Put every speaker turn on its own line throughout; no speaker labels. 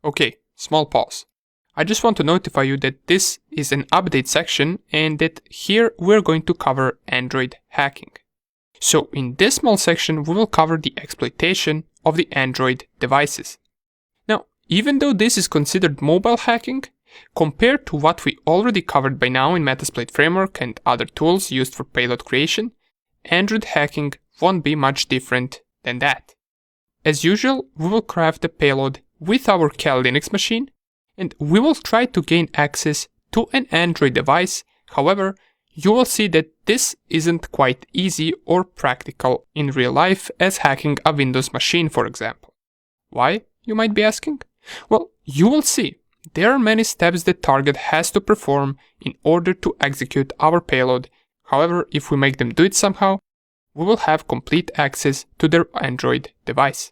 Okay, small pause. I just want to notify you that this is an update section and that here we're going to cover Android hacking. So in this small section, we will cover the exploitation of the Android devices. Now, even though this is considered mobile hacking, compared to what we already covered by now in Metasploit framework and other tools used for payload creation, Android hacking won't be much different than that. As usual, we will craft a payload with our Kali Linux machine, and we will try to gain access to an Android device. However, you will see that this isn't quite easy or practical in real life as hacking a Windows machine, for example. Why, you might be asking? Well, you will see. There are many steps the target has to perform in order to execute our payload. However, if we make them do it somehow, we will have complete access to their Android device.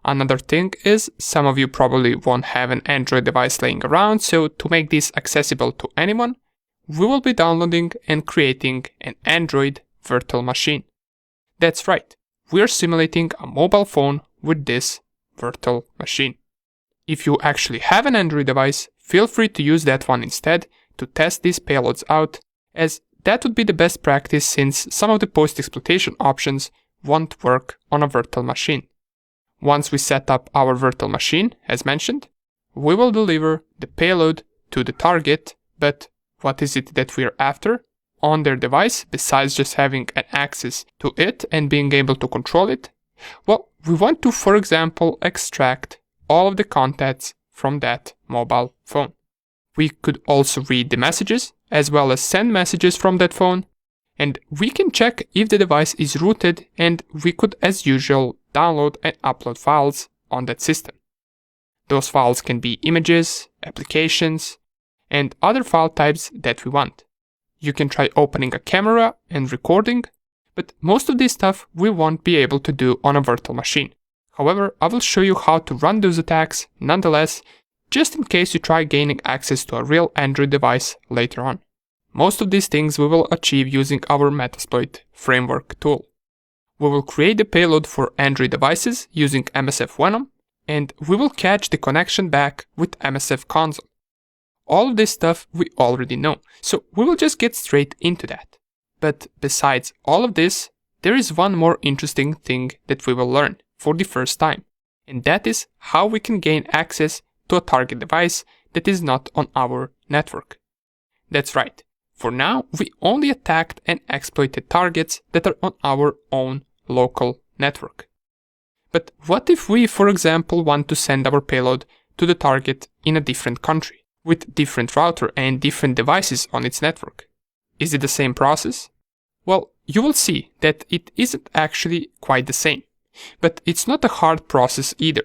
Another thing is, some of you probably won't have an Android device laying around, so to make this accessible to anyone, we will be downloading and creating an Android virtual machine. That's right, we're simulating a mobile phone with this virtual machine. If you actually have an Android device, feel free to use that one instead to test these payloads out, as that would be the best practice since some of the post-exploitation options won't work on a virtual machine. Once we set up our virtual machine, as mentioned, we will deliver the payload to the target, but what is it that we're after on their device besides just having an access to it and being able to control it? Well, we want to, for example, extract all of the contacts from that mobile phone. We could also read the messages as well as send messages from that phone, and we can check if the device is rooted, and we could as usual download and upload files on that system. Those files can be images, applications, and other file types that we want. You can try opening a camera and recording, but most of this stuff we won't be able to do on a virtual machine. However, I will show you how to run those attacks nonetheless, just in case you try gaining access to a real Android device later on. Most of these things we will achieve using our Metasploit framework tool. We will create the payload for Android devices using MSF Venom, and we will catch the connection back with MSF Console. All of this stuff we already know, so we will just get straight into that. But besides all of this, there is one more interesting thing that we will learn for the first time, and that is how we can gain access to a target device that is not on our network. That's right, for now we only attacked and exploited targets that are on our own local network. But what if we, for example, want to send our payload to the target in a different country, with different router and different devices on its network? Is it the same process? Well, you will see that it isn't actually quite the same. But it's not a hard process either.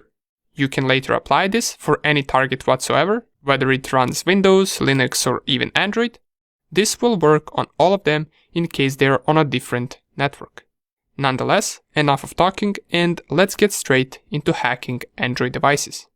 You can later apply this for any target whatsoever, whether it runs Windows, Linux, or even Android. This will work on all of them in case they are on a different network. Nonetheless, enough of talking, and let's get straight into hacking Android devices.